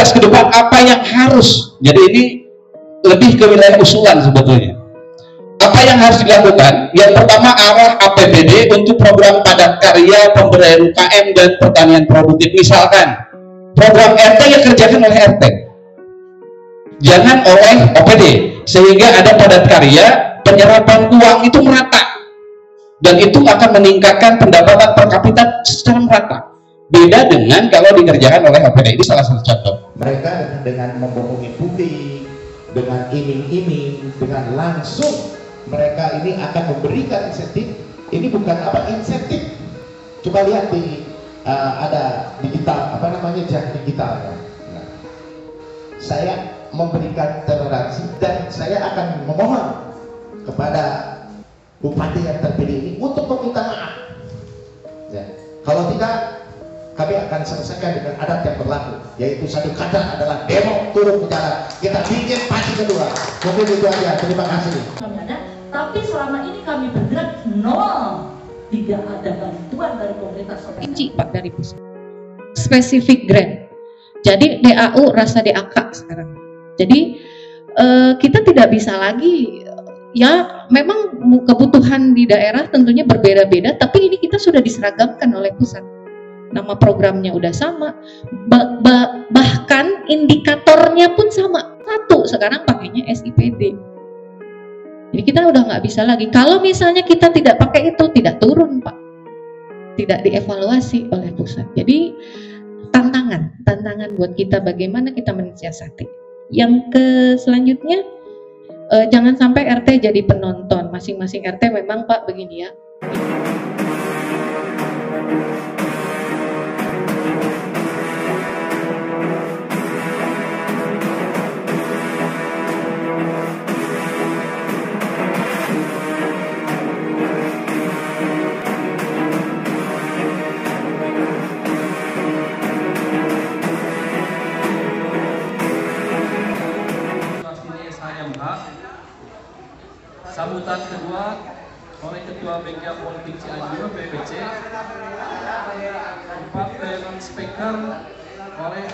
prioritas ke depan apa yang harus. Jadi ini lebih ke wilayah usulan sebetulnya. Apa yang harus dilakukan? Yang pertama, arah APBD untuk program padat karya, pemberdayaan UKM dan pertanian produktif. Misalkan program RT yang kerjakan oleh RT, jangan oleh OPD, sehingga ada padat karya, penyerapan uang itu merata, dan itu akan meningkatkan pendapatan per kapita secara merata. Beda dengan kalau dikerjakan oleh OPD. Ini salah satu contoh. Mereka dengan membohongi publik, dengan iming-iming, dengan langsung mereka ini akan memberikan insentif. Ini bukan apa insentif. Coba lihat di ada digital, apa namanya, jak digital. Nah, saya memberikan toleransi dan saya akan memohon kepada bupati yang terpilih ini untuk meminta maaf. Ya. Kalau tidak, kami akan selesaikan dengan adat yang berlaku, yaitu satu kata adalah demo turun ke jalan. Kita bikin pasti kedua. Mungkin itu aja. Terima kasih. Tapi selama ini kami bergerak nol, tidak ada bantuan dari pemerintah provinsi, Pak, dari pusat. Spesifik grant. Jadi DAU rasa DAK sekarang. Jadi kita tidak bisa lagi, ya memang kebutuhan di daerah tentunya berbeda-beda, tapi ini kita sudah diseragamkan oleh pusat. Nama programnya udah sama, bahkan indikatornya pun sama. Satu, sekarang pakainya SIPD. Jadi kita udah nggak bisa lagi. Kalau misalnya kita tidak pakai itu, tidak turun, Pak. Tidak dievaluasi oleh pusat. Jadi tantangan buat kita bagaimana kita mensiasati. Yang selanjutnya, jangan sampai RT jadi penonton. Masing-masing RT memang, Pak, begini ya. Sambutan kedua oleh Ketua Bengkel Politik Cianjur BPC, Bapak Speaker oleh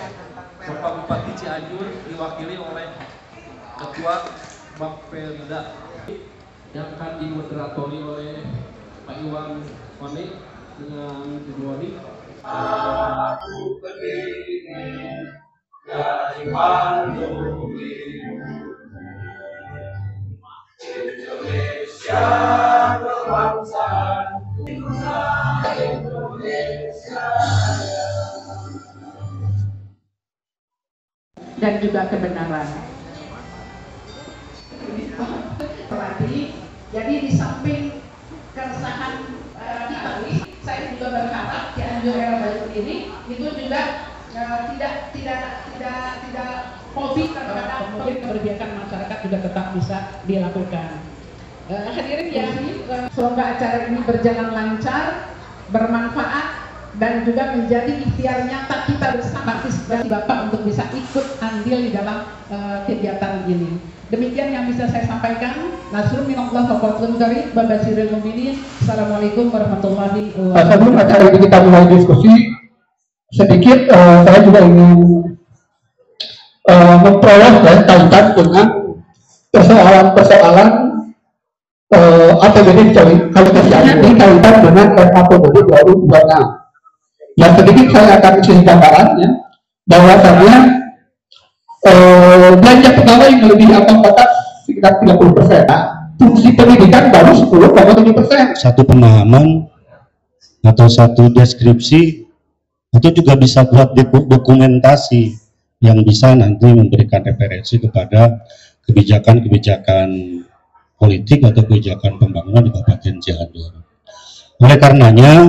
Bapak Bupati Cianjur diwakili oleh Ketua Bapelda, yang akan dimoderatori oleh Pak Iwan Wani dengan Dudwani. Aku berdiri dari Bandung, Indonesia berbangsa, Indonesia, dan juga kebenaran. Jadi di samping keresahan kita, saya juga berharap Cianjur Era Baru ini itu juga tidak COVID terhadap kebijakan masyarakat juga tetap bisa dilakukan. Hadirin ya, semoga acara ini berjalan lancar, bermanfaat, dan juga menjadi ikhtiar nyata kita bersama partisipasi Bapak untuk bisa ikut andil di dalam kegiatan ini. Demikian yang bisa saya sampaikan. Nasrul minallah wa fadlun karim wa basyiril mu'minin. Assalamualaikum warahmatullahi wabarakatuh. Sebelum acara ini kita mulai diskusi, sedikit saya juga ingin memperoleh kaitan dengan persoalan-persoalan APBD kalau terjadi kaitan dengan APBD 2026. Yang sedikit saya akan kasih gambarannya bahwasannya belanja pegawai yang lebih angka sekitar 30%. Fungsi pendidikan baru 10,7%. Satu pemahaman atau satu deskripsi itu juga bisa buat dokumentasi yang bisa nanti memberikan referensi kepada kebijakan-kebijakan politik atau kebijakan pembangunan di Kabupaten Cianjur. Oleh karenanya,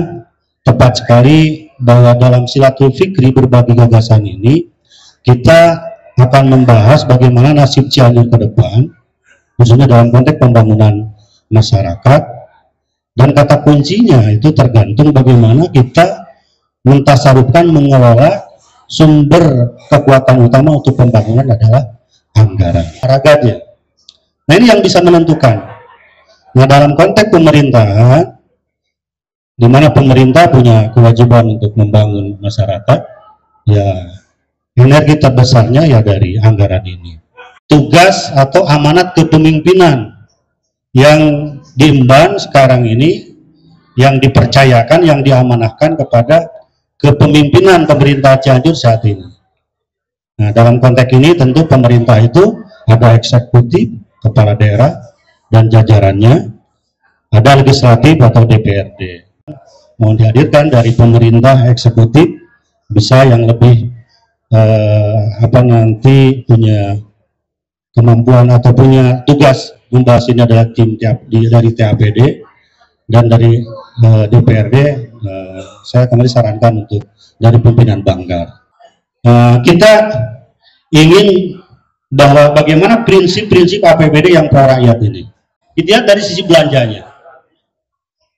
tepat sekali bahwa dalam Silatul Fikri berbagi gagasan ini, kita akan membahas bagaimana nasib Cianjur ke depan, khususnya dalam konteks pembangunan masyarakat, dan kata kuncinya itu tergantung bagaimana kita mentasarufkan, mengelola sumber kekuatan utama untuk pembangunan adalah anggaran. Haraganya. Nah, ini yang bisa menentukan. Nah, dalam konteks pemerintahan, di mana pemerintah punya kewajiban untuk membangun masyarakat, ya energi terbesarnya ya dari anggaran ini. Tugas atau amanat kepemimpinan yang diemban sekarang ini, yang dipercayakan, yang diamanahkan kepada kepemimpinan pemerintah Cianjur saat ini. Nah, dalam konteks ini tentu pemerintah itu ada eksekutif, kepala daerah dan jajarannya, ada legislatif atau DPRD. Mohon dihadirkan dari pemerintah eksekutif bisa yang lebih nanti punya kemampuan atau punya tugas membahas ini adalah tim dari TAPD, dan dari DPRD saya kembali sarankan untuk dari pimpinan Banggar. Kita ingin bahwa bagaimana prinsip-prinsip APBD yang pro rakyat ini. Kita lihat dari sisi belanjanya.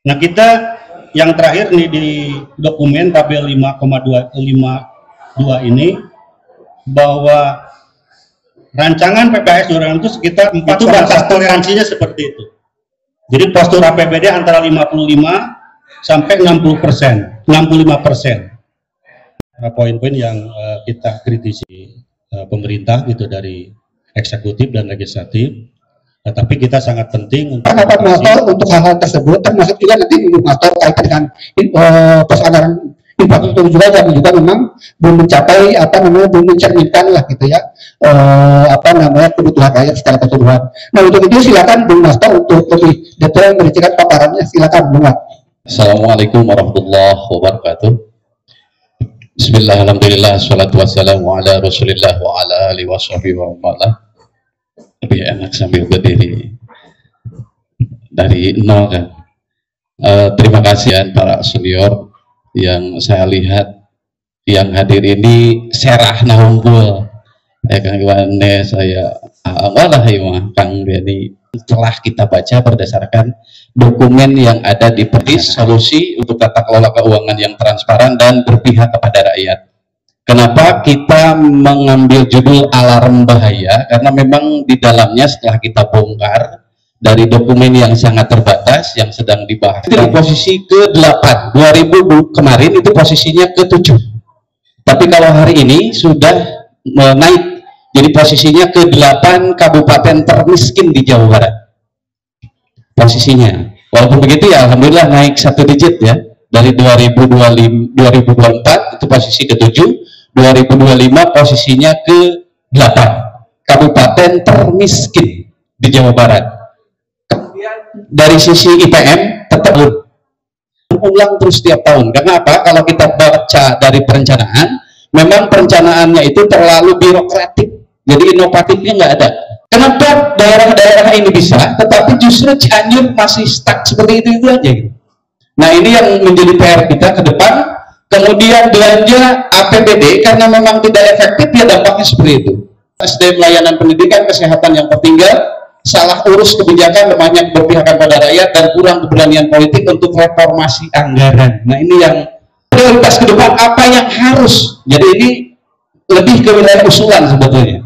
Nah, kita yang terakhir nih di dokumen tabel 5,252 ini, bahwa rancangan PPAS 2006 itu sekitar 4 itu batas toleransinya seperti itu. Jadi postur APBD antara 55 sampai 60%, 65%. Poin-poin yang kita kritisi pemerintah gitu dari eksekutif dan legislatif. Tapi kita sangat penting untuk untuk hal-hal tersebut, termasuk juga nanti indikator kait dengan pos anggaran infrastruktur juga yang juga memang belum mencapai belum mencerminkan lah gitu ya kebutuhan rakyat secara keseluruhan. Nah, untuk itu silakan Bung Master untuk lebih detail memberikan paparannya, silakan Bung. Assalamualaikum warahmatullahi wabarakatuh. Bismillah, alhamdulillah, salatu wassalamu ala rasulillah wa ala alihi wa sahbihi wa malah. Lebih enak sambil berdiri dari nol kan. Terima kasih para senior yang saya lihat yang hadir ini serah naunggul ya Kang Iwane, saya walah Kang Beni, telah kita baca berdasarkan dokumen yang ada di Pertis solusi untuk tata kelola keuangan yang transparan dan berpihak kepada rakyat. Kenapa kita mengambil judul alarm bahaya? Karena memang di dalamnya setelah kita bongkar dari dokumen yang sangat terbatas yang sedang dibahas, itu di posisi ke-8, 2000 kemarin itu posisinya ke-7. Tapi kalau hari ini sudah naik, jadi posisinya ke-8 kabupaten termiskin di Jawa Barat. Posisinya. Walaupun begitu ya alhamdulillah naik 1 digit ya. Dari 2024 itu posisi ke-7, 2025 posisinya ke-8 kabupaten termiskin di Jawa Barat. Kemudian dari sisi IPM tetap berulang terus setiap tahun. Karena apa? Kalau kita baca dari perencanaan, memang perencanaannya itu terlalu birokratik, jadi inovatifnya nggak ada. Kenapa daerah-daerah ini bisa, tetapi justru Cianjur masih stuck seperti itu aja gitu. Nah, ini yang menjadi PR kita ke depan. Kemudian belanja APBD karena memang tidak efektif, ya dampaknya seperti itu. SDM layanan pendidikan, kesehatan yang tertinggal, salah urus kebijakan, lemahnya keberpihakan pada rakyat, dan kurang keberanian politik untuk reformasi anggaran. Nah, ini yang prioritas ke depan, apa yang harus. Jadi ini lebih ke wilayah usulan sebetulnya.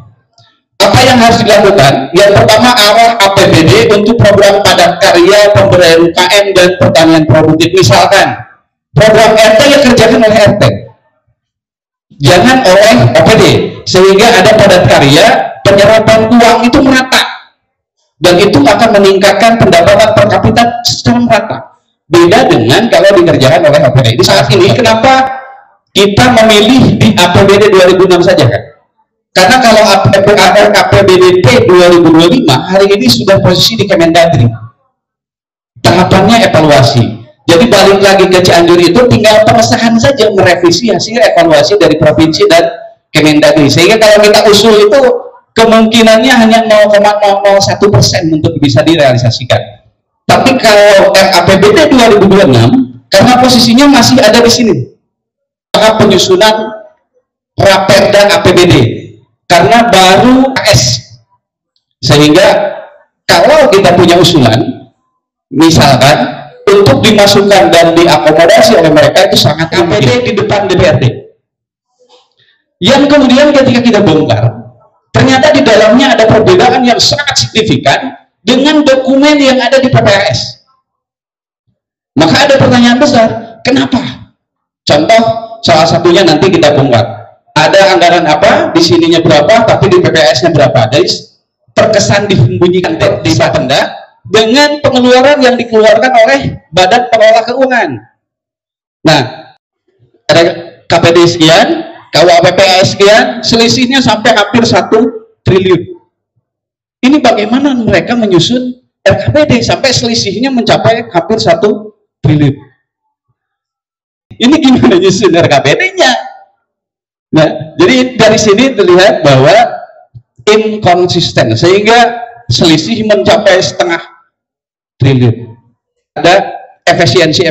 Apa yang harus dilakukan? Yang pertama, arah APBD untuk program padat karya, pemberdayaan UKM, dan pertanian produktif. Misalkan program RT yang kerjakan oleh RT, jangan oleh APD, sehingga ada padat karya, penyerapan uang itu merata, dan itu akan meningkatkan pendapatan per kapita secara merata. Beda dengan kalau dikerjakan oleh APD. Di saat ini kenapa kita memilih di APBD 2006 saja kan? Karena kalau APBDP 2025 hari ini sudah posisi di Kemendagri, tahapannya evaluasi. Jadi balik lagi ke Cianjur itu tinggal pengesahan saja, merevisi hasil evaluasi dari provinsi dan Kemendagri. Sehingga kalau kita usul itu kemungkinannya hanya 0,001% untuk bisa direalisasikan. Tapi kalau APBD 2026 karena posisinya masih ada di sini, maka penyusunan Raperda APBD karena baru AS, sehingga kalau kita punya usulan misalkan untuk dimasukkan dan diakomodasi oleh mereka itu sangat APD di depan DPRD, yang kemudian ketika kita bongkar ternyata di dalamnya ada perbedaan yang sangat signifikan dengan dokumen yang ada di PPAS. Maka ada pertanyaan besar, kenapa? Contoh salah satunya nanti kita bongkar, Ada anggaran apa, di sininya berapa, tapi di PPS-nya berapa. Jadi terkesan disembunyikan di Bapenda dengan pengeluaran yang dikeluarkan oleh Badan Pengelola Keuangan. Nah, ada KPD sekian, KUAPPAS sekian, selisihnya sampai hampir 1 triliun. Ini bagaimana mereka menyusun RKPD sampai selisihnya mencapai hampir 1 triliun. Ini gimana nyusun RKPD-nya? Nah, jadi dari sini terlihat bahwa inkonsisten, sehingga selisih mencapai 0,5 triliun. Ada efisiensi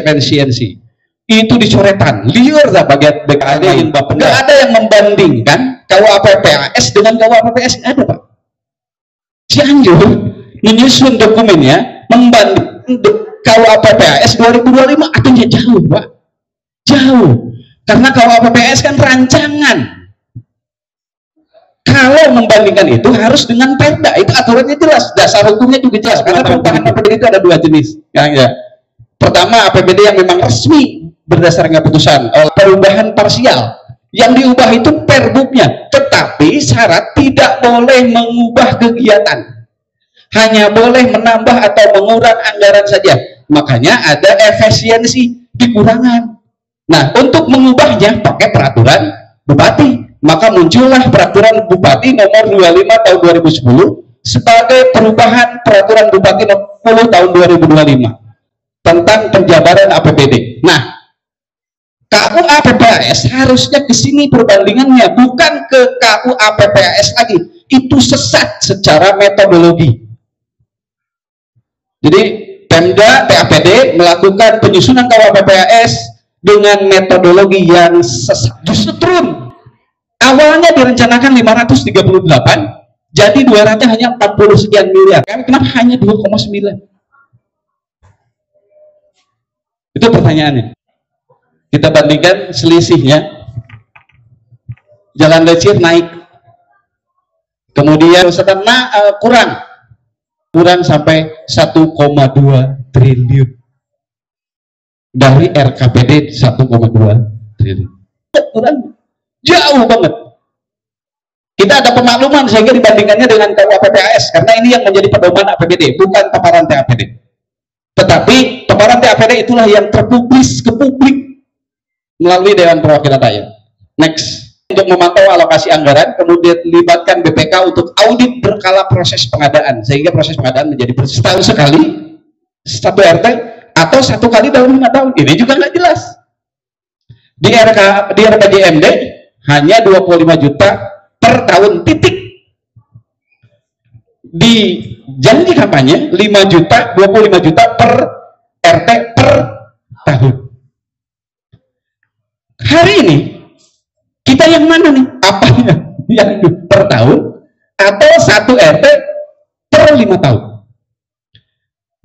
itu dicoretan liar lah bagian BKD yang Bapenda. Nggak ada yang membandingkan KUAPPAS dengan KUAPPS. Ada, Pak. Cianjur menyusun dokumennya membanding KUAPPAS 2025, artinya jauh, Pak. Jauh. Karena KUAPPAS kan rancangan. Kalau membandingkan itu harus dengan Perda, itu aturannya jelas, dasar hukumnya juga jelas. Karena perubahan APBD itu ada 2 jenis. Ya. Pertama, APBD yang memang resmi berdasarkan keputusan. Perubahan parsial yang diubah itu perbuknya, tetapi syarat tidak boleh mengubah kegiatan, hanya boleh menambah atau mengurang anggaran saja. Makanya ada efisiensi dikurangan. Nah, untuk mengubahnya pakai peraturan bupati. Maka muncullah peraturan bupati nomor 25 tahun 2010 sebagai perubahan peraturan bupati nomor 10 tahun 2025 tentang penjabaran APBD. Nah, KUAPPAS harusnya ke sini perbandingannya, bukan ke KUAPPAS lagi. Itu sesat secara metodologi. Jadi Pemda PAPD melakukan penyusunan KUAPPAS dengan metodologi yang sesat. Justru awalnya direncanakan 538, jadi 200 hanya 40 sekian miliar. Kenapa hanya 2,9? Itu pertanyaannya. Kita bandingkan selisihnya. Jalan Lecir naik, kemudian kurang sampai 1,2 triliun dari RKPD 1,2 triliun. Kurang jauh banget. Kita ada pemakluman sehingga dibandingkannya dengan KUAPPAS, karena ini yang menjadi pedoman APBD, bukan paparan TAPD. Tetapi paparan TAPD itulah yang terpublis ke publik melalui Dewan Perwakilan Rakyat. Next, untuk memantau alokasi anggaran, kemudian libatkan BPK untuk audit berkala proses pengadaan, sehingga proses pengadaan menjadi setahun sekali, 1 RT, atau 1 kali dalam 5 tahun. Ini juga nggak jelas. Di RKJMD hanya 25 juta per tahun, titik. Di janji kampanye 25 juta per RT per tahun. Hari ini kita yang mana nih? Apanya? Yang per tahun atau 1 RT per 5 tahun?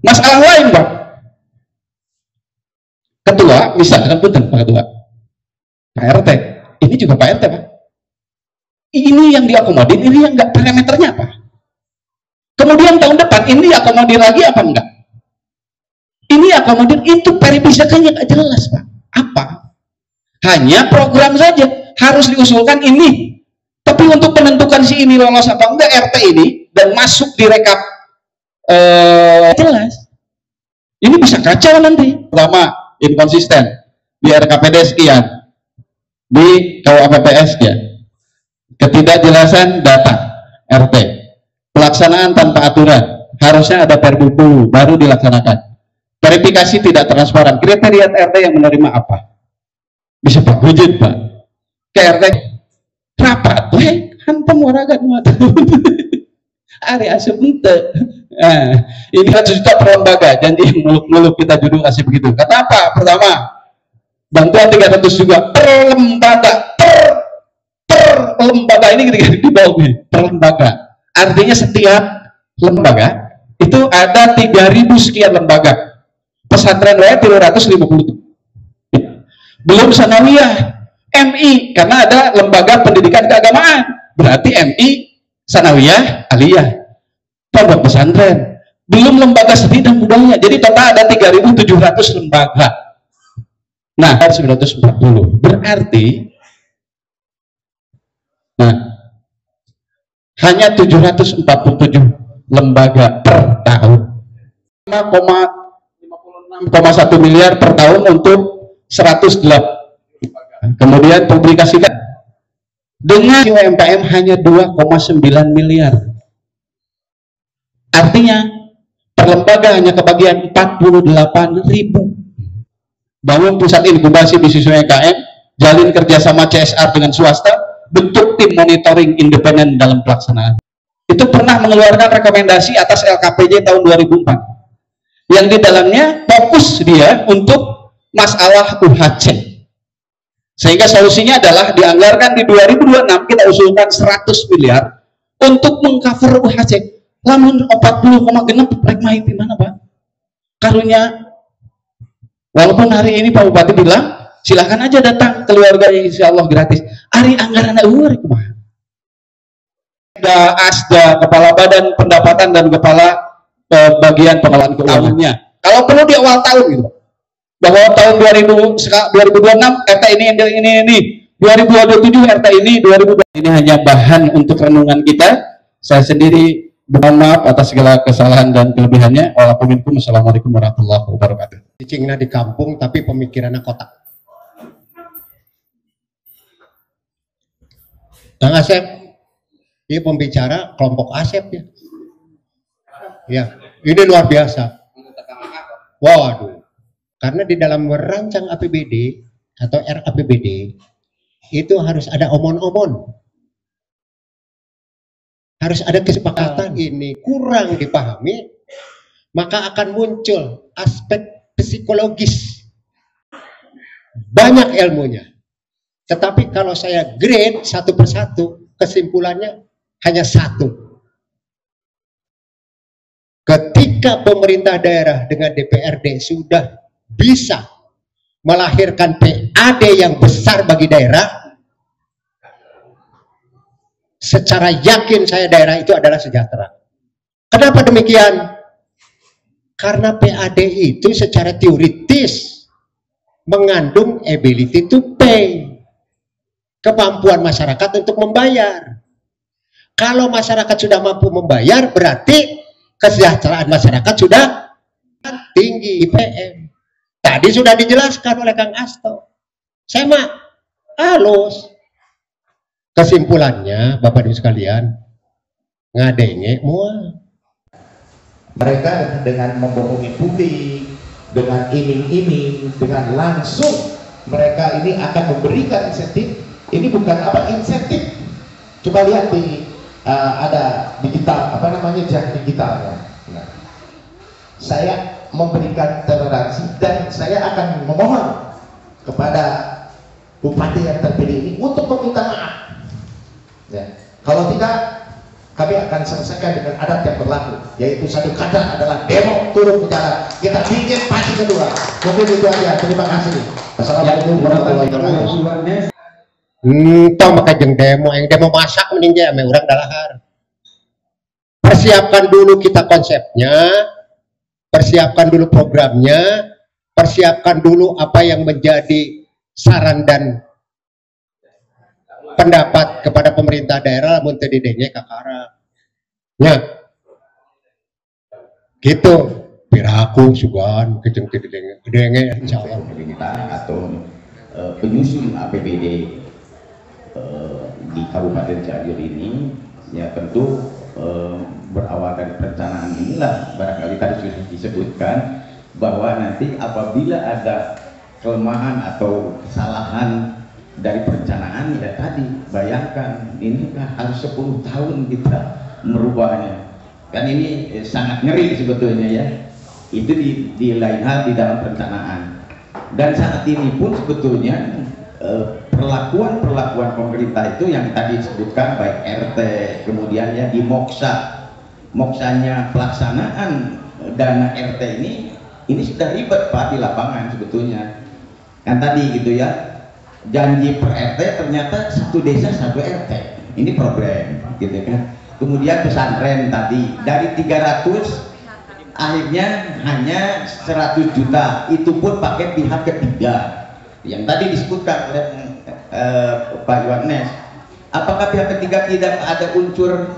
Masalah lain, Pak. Ketua, misalkan punten Pak Ketua, Pak RT, ini juga Pak RT, Pak. Ini yang diakomodir, ini yang enggak, parameternya apa? Kemudian tahun depan ini diakomodir lagi apa enggak? Ini akomodir, itu peripisakannya enggak jelas, Pak. Apa? Hanya program saja, harus diusulkan ini. Tapi untuk menentukan si ini lolos apa enggak RT ini dan masuk di rekap jelas. Ini bisa kacau nanti. Pertama, inkonsisten. Di RKPD sekian, di KUAPPS sekian. Ketidakjelasan data RT, pelaksanaan tanpa aturan, harusnya ada perbuku baru dilaksanakan. Verifikasi tidak transparan, kriteria RT yang menerima apa? Bisa Pak Bujit, Pak. Ke RT rapat, kan pemwaragan mata. Ari asup ente. Nah, ini 100 juta per lembaga, janji muluk-muluk kita judul kasih begitu. Kata apa? Pertama, bantuan 300 juga per lembaga, per lembaga ini ketika di bawah per lembaga. Artinya setiap lembaga itu ada 3.000 sekian lembaga. Pesantren lain 350. Belum sanawiyah, MI, karena ada lembaga pendidikan keagamaan. Berarti MI, sanawiyah, aliyah, pondok pesantren. Belum lembaga seni dan budaya. Jadi total ada 3.700 lembaga. Nah, 940. Berarti Nah, hanya 747 lembaga per tahun. 5,1 miliar per tahun untuk 108. Kemudian publikasikan dengan UMKM hanya 2,9 miliar. Artinya per lembaga hanya kebagian 48.000. Bangun pusat inkubasi bisnis UMKM, jalin kerjasama CSR dengan swasta, bentuk tim monitoring independen dalam pelaksanaan. Itu pernah mengeluarkan rekomendasi atas LKPJ tahun 2004 yang di dalamnya fokus dia untuk masalah UHC, sehingga solusinya adalah dianggarkan di 2026 kita usulkan 100 miliar untuk mengcover UHC. Lamun 40,6 rek main di mana, Pak? Karunya, walaupun hari ini Pak Bupati bilang silahkan aja datang keluarga, insya Allah gratis. Hari anggaran kumaha? Asda, kepala badan pendapatan dan kepala bagian pengelolaan keuangannya. Kalau perlu di awal tahun gitu, bahwa tahun 2026 RT ini 2027 RT ini 2020 ini hanya bahan untuk renungan kita. Saya sendiri mohon maaf atas segala kesalahan dan kelebihannya. Wassalamualaikum warahmatullahi wabarakatuh. Cicingnya di kampung tapi pemikirannya kota. Kang Asep, dia pembicara kelompok Asep ya. Ya, ini luar biasa. Waduh, karena di dalam merancang APBD atau RAPBD itu harus ada omon-omon. Harus ada kesepakatan. Ini kurang dipahami, maka akan muncul aspek psikologis. Banyak ilmunya. Tetapi kalau saya grade satu persatu, kesimpulannya hanya satu. Ketika pemerintah daerah dengan DPRD sudah bisa melahirkan PAD yang besar bagi daerah, secara yakin saya daerah itu adalah sejahtera. Kenapa demikian? Karena PAD itu secara teoritis mengandung ability to pay, kemampuan masyarakat untuk membayar. Kalau masyarakat sudah mampu membayar, berarti kesejahteraan masyarakat sudah tinggi. IPM tadi sudah dijelaskan oleh Kang Asto. Saya mah halus. Kesimpulannya, Bapak Ibu sekalian, ngadenge mual. Mereka dengan membohongi publik, dengan iming-iming, dengan langsung mereka ini akan memberikan insentif. Ini bukan apa insentif. Coba lihat di ada digital, apa namanya, jam digitalnya. Nah, saya memberikan toleransi dan saya akan memohon kepada bupati yang terpilih ini untuk meminta maaf. Ya. Kalau tidak, kami akan selesaikan dengan adat yang berlaku, yaitu satu kata adalah demo turun ke jalan. Kita bikin pasti kedua. Mungkin itu aja. Terima kasih. Assalamualaikum warahmatullahi wabarakatuh. Entah pakai jeng demo, yang demo masak mending ya, orang dalahar. Persiapkan dulu kita konsepnya, persiapkan dulu programnya, persiapkan dulu apa yang menjadi saran dan pendapat kepada pemerintah daerah, lamun teu didenge kakara. Ya. Gitu. Piraku sugan kejeng teu didenge insyaallah kita atau penyusun APBD di Kabupaten Cianjur ini ya tentu berawal dari perencanaan inilah, barangkali tadi sudah disebutkan bahwa nanti apabila ada kelemahan atau kesalahan dari perencanaan, ya tadi bayangkan ini harus 10 tahun kita merubahnya, kan ini sangat ngeri sebetulnya ya. Itu di lain hal di dalam perencanaan, dan saat ini pun sebetulnya perlakuan pemerintah itu yang tadi disebutkan baik RT, kemudian ya di moksanya pelaksanaan dana RT ini sudah ribet Pak di lapangan sebetulnya kan tadi gitu ya. Janji per RT ternyata satu desa satu RT, ini problem gitu kan. Kemudian pesantren tadi dari 300 akhirnya hanya 100 juta, itu pun pakai pihak ketiga yang tadi disebutkan oleh Pak Yohanes. Apakah pihak ketiga tidak ada unsur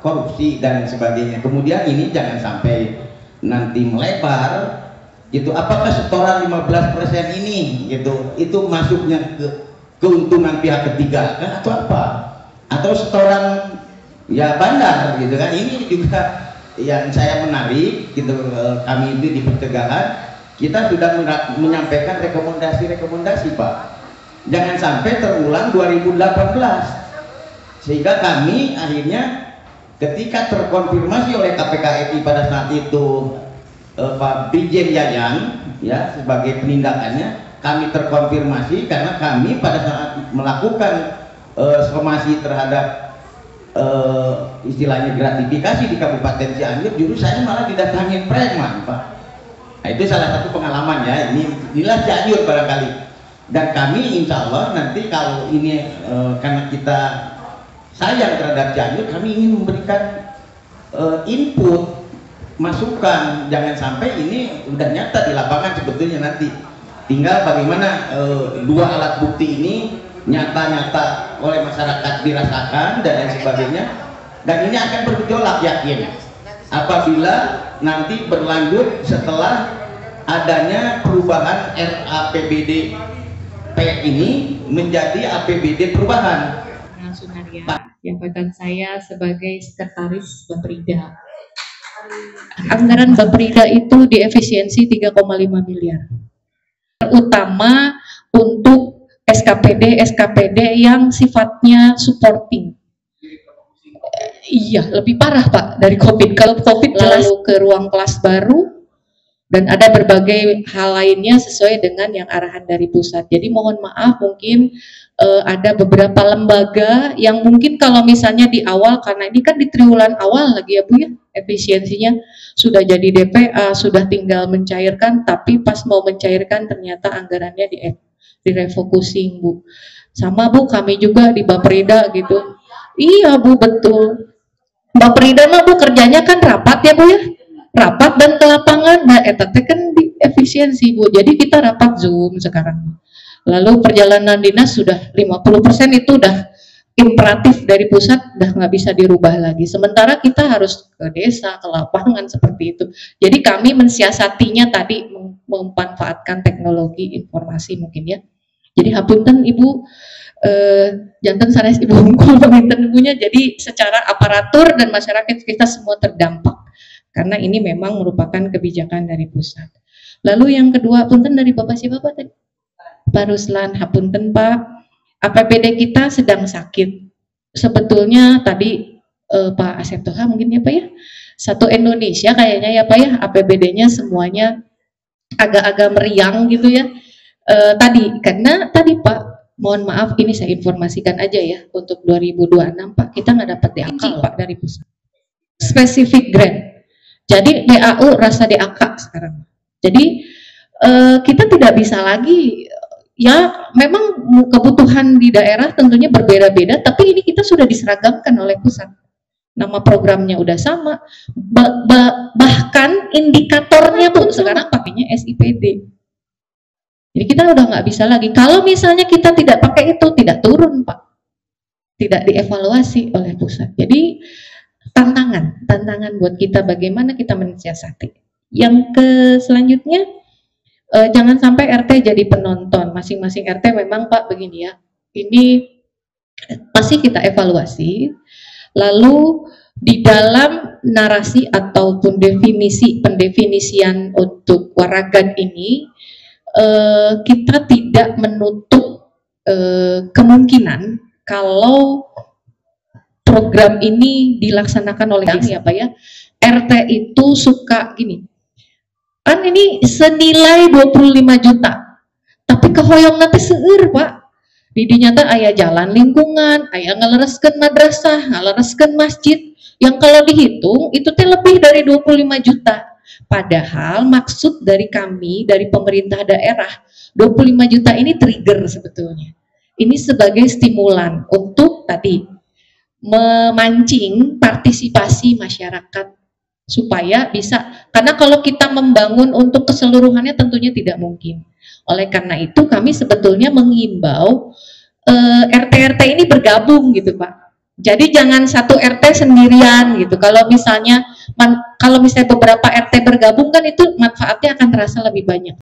korupsi dan sebagainya? Kemudian ini jangan sampai nanti melebar gitu. Apakah setoran 15% ini gitu itu masuknya ke keuntungan pihak ketiga kan atau apa? Atau setoran ya bandar gitu kan? Ini juga yang saya menarik gitu. Kami itu di pencegahan kita sudah menyampaikan rekomendasi Pak, jangan sampai terulang 2018, sehingga kami akhirnya ketika terkonfirmasi oleh KPK RI pada saat itu Pak Brigjen Yayan ya sebagai penindakannya, kami terkonfirmasi karena kami pada saat melakukan somasi terhadap istilahnya gratifikasi di Kabupaten Cianjur, justru saya malah didatangin preman Pak. Nah, itu salah satu pengalaman ya, inilah Cianjur barangkali. Dan kami insya Allah nanti kalau ini karena kita sayang terhadap Cianjur, kami ingin memberikan input, masukan, jangan sampai ini udah nyata di lapangan sebetulnya nanti. Tinggal bagaimana dua alat bukti ini nyata-nyata oleh masyarakat dirasakan dan lain sebagainya. Dan ini akan bergejolak yakin apabila nanti berlanjut setelah adanya perubahan RAPBD P ini menjadi APBD perubahan. Sunaria, jabatan saya sebagai sekretaris Baprida. Anggaran Baprida itu diefisiensi 3,5 miliar. Terutama untuk SKPD yang sifatnya supporting. Iya, lebih parah Pak dari COVID. Kalau COVID lalu ke ruang kelas baru dan ada berbagai hal lainnya sesuai dengan yang arahan dari pusat. Jadi mohon maaf mungkin ada beberapa lembaga yang mungkin kalau misalnya di awal, karena ini kan di triwulan awal lagi ya Bu ya, efisiensinya sudah jadi DPA, sudah tinggal mencairkan, tapi pas mau mencairkan ternyata anggarannya direfocusing Bu. Sama Bu, kami juga di Baprida gitu. Iya Bu, betul. Baprida mah Bu kerjanya kan rapat ya Bu ya, rapat dan ke lapangan. Nah etatnya kan di efisiensi Bu, jadi kita rapat Zoom sekarang. Lalu perjalanan dinas sudah 50% itu udah imperatif dari pusat, udah nggak bisa dirubah lagi. Sementara kita harus ke desa, ke lapangan seperti itu. Jadi kami mensiasatinya tadi memanfaatkan teknologi informasi mungkin ya. Jadi hapunten Ibu, jantan sanes Ibu Hungkul penginten Ibunya. Jadi secara aparatur dan masyarakat kita semua terdampak karena ini memang merupakan kebijakan dari pusat. Lalu yang kedua, punten dari Bapak siapa Pak tadi? Pak Ruslan, hapunten Pak, APBD kita sedang sakit. Sebetulnya tadi Pak Asep Toha mungkin ya Pak ya, satu Indonesia kayaknya ya Pak ya, APBD-nya semuanya agak-agak meriang gitu ya. Karena tadi Pak, mohon maaf ini saya informasikan aja ya, untuk 2026 Pak, kita nggak dapat DAK Pak dari pusat. Spesifik grant. Jadi DAU rasa DAK sekarang. Jadi kita tidak bisa lagi. Ya memang kebutuhan di daerah tentunya berbeda-beda, tapi ini kita sudah diseragamkan oleh pusat. Nama programnya udah sama, bahkan indikatornya tuh sekarang pakainya SIPD. Jadi kita udah nggak bisa lagi. Kalau misalnya kita tidak pakai itu, tidak turun Pak, tidak dievaluasi oleh pusat. Jadi tantangan buat kita bagaimana kita mensiasati. Yang selanjutnya, jangan sampai RT jadi penonton. Masing-masing RT memang Pak begini ya, ini pasti kita evaluasi. Lalu di dalam narasi ataupun pendefinisian untuk waragan ini, kita tidak menutup kemungkinan kalau program ini dilaksanakan oleh kami ya Pak ya, RT itu suka gini, kan ini senilai 25 juta, tapi kehoyong nanti seueur Pak. Di nyata ayah jalan lingkungan, ayah ngelereskeun madrasah, ngelereskeun masjid, yang kalau dihitung itu teh lebih dari 25 juta. Padahal maksud dari kami, dari pemerintah daerah, 25 juta ini trigger sebetulnya. Ini sebagai stimulan untuk tadi memancing partisipasi masyarakat supaya bisa, karena kalau kita membangun untuk keseluruhannya tentunya tidak mungkin. Oleh karena itu kami sebetulnya mengimbau RT-RT ini bergabung gitu Pak. Jadi jangan satu RT sendirian gitu. Kalau misalnya beberapa RT bergabung kan itu manfaatnya akan terasa lebih banyak.